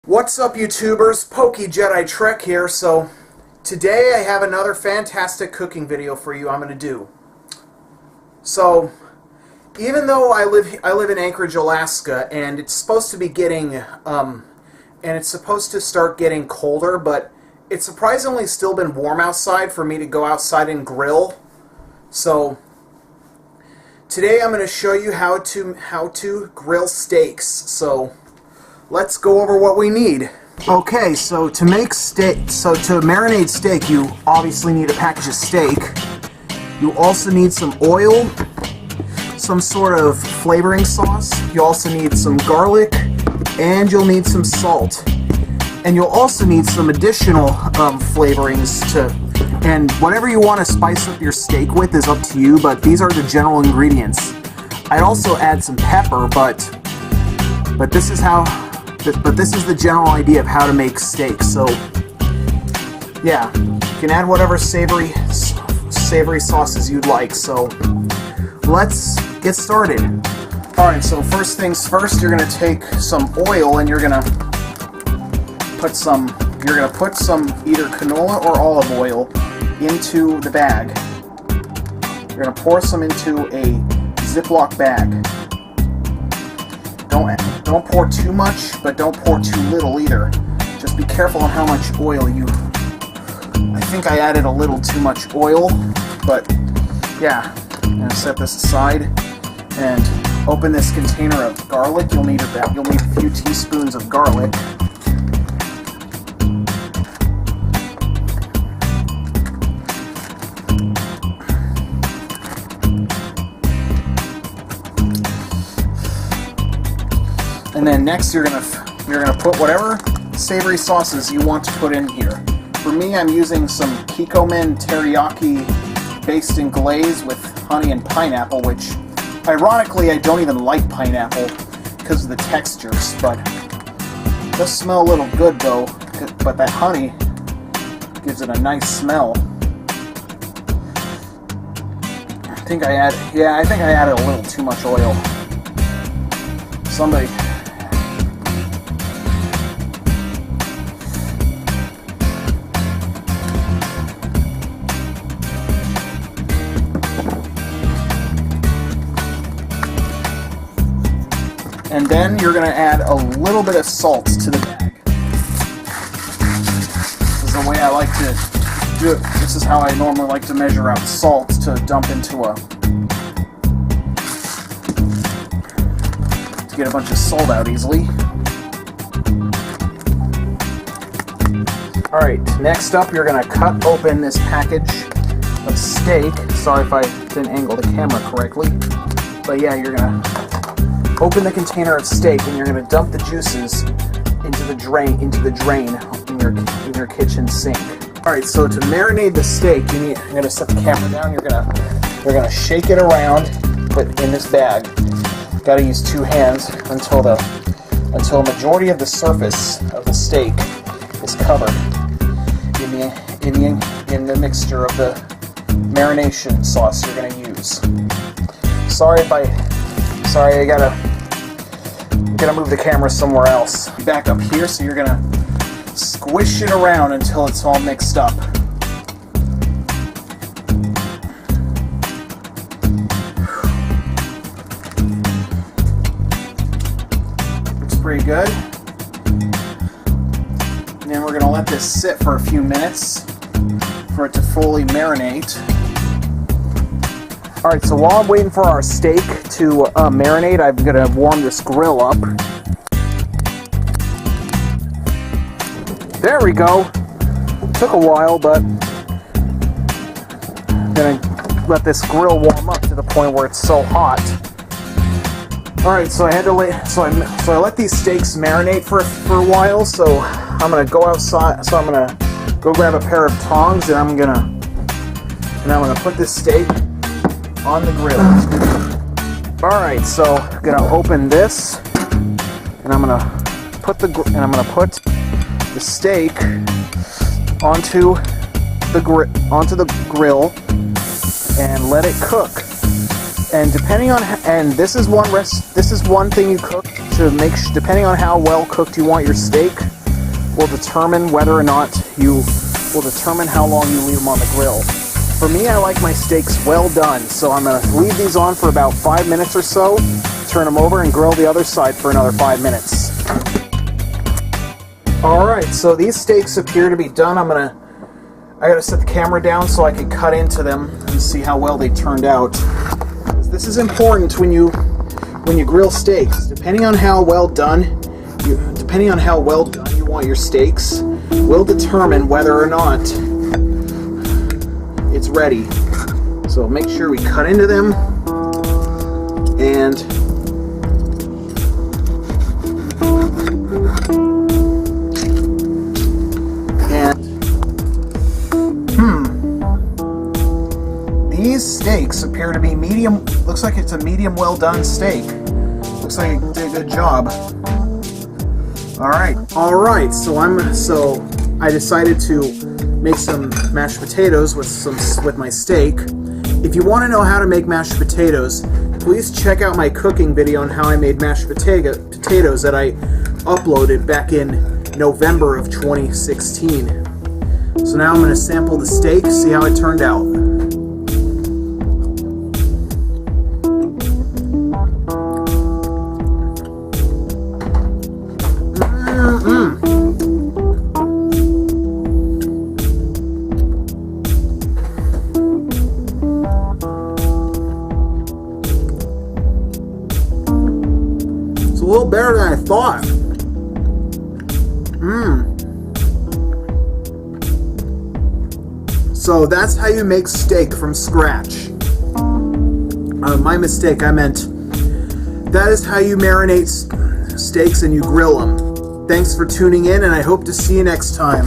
What's up, YouTubers? PokeJediTrek's here. So today I have another fantastic cooking video for you I'm going to do. So even though I live in Anchorage, Alaska, and it's supposed to be getting it's supposed to start getting colder, but it's surprisingly still been warm outside for me to go outside and grill. So today I'm going to show you how to grill steaks. So let's go over what we need. Okay, so to marinate steak, you obviously need a package of steak. You also need some oil, some sort of flavoring sauce. You also need some garlic, and you'll need some salt. And you'll also need some additional flavorings and whatever you want to spice up your steak with is up to you, but these are the general ingredients. I'd also add some pepper, but this is the general idea of how to make steak. So yeah, you can add whatever savory sauces you'd like. So let's get started. Alright, so first things first, you're gonna take some oil and you're gonna put some either canola or olive oil into the bag. You're gonna pour some into a Ziploc bag. Don't pour too much, but don't pour too little either. Just be careful on how much oil you... I think I added a little too much oil, but yeah. I'm going to set this aside and open this container of garlic. You'll need a few teaspoons of garlic. And then next you're gonna put whatever savory sauces you want to put in here. For me, I'm using some Kikkoman teriyaki based in glaze with honey and pineapple, which ironically I don't even like pineapple because of the textures, but it does smell a little good though. But that honey gives it a nice smell. I think I added a little too much oil. And then you're going to add a little bit of salt to the bag. This is the way I like to do it. This is how I normally like to measure out salt to dump into to get a bunch of salt out easily. Alright, next up you're going to cut open this package of steak. Sorry if I didn't angle the camera correctly. But yeah, you're going to open the container of steak and you're going to dump the juices into the drain in your kitchen sink. All right, so to marinate the steak, I'm going to set the camera down. You're going to shake it around, put in this bag. Got to use two hands until a majority of the surface of the steak is covered in the mixture of the marination sauce you're going to use. Sorry, I gotta move the camera somewhere else. Back up here, so you're gonna squish it around until it's all mixed up. Looks pretty good. And then we're gonna let this sit for a few minutes for it to fully marinate. Alright, so while I'm waiting for our steak to marinate, I'm going to warm this grill up. There we go. Took a while, but I'm going to let this grill warm up to the point where it's so hot. Alright, so I let these steaks marinate for a while, so I'm going to go outside, so I'm going to go grab a pair of tongs, and I'm going to put this steak on the grill. Alright, so I'm gonna open this and I'm gonna put the steak onto the grill and let it cook. And this is one thing you cook to make depending on how well cooked you want your steak. will determine whether or not you will determine how long you leave them on the grill. For me, I like my steaks well done, so I'm going to leave these on for about 5 minutes or so, turn them over, and grill the other side for another 5 minutes. Alright, so these steaks appear to be done. I gotta set the camera down so I can cut into them and see how well they turned out. This is important when you grill steaks. Depending on how well done you want your steaks, will determine whether or not it's ready. So make sure we cut into them and these steaks appear to be medium. Looks like it's a medium well done steak. Looks like it did a good job. All right. So I decided to make some mashed potatoes with my steak. If you want to know how to make mashed potatoes, please check out my cooking video on how I made mashed potatoes that I uploaded back in November of 2016. So now I'm going to sample the steak, see how it turned out. It's a little better than I thought. So that's how you make steak from scratch. My mistake, I meant that is how you marinate steaks and you grill them. Thanks for tuning in, and I hope to see you next time.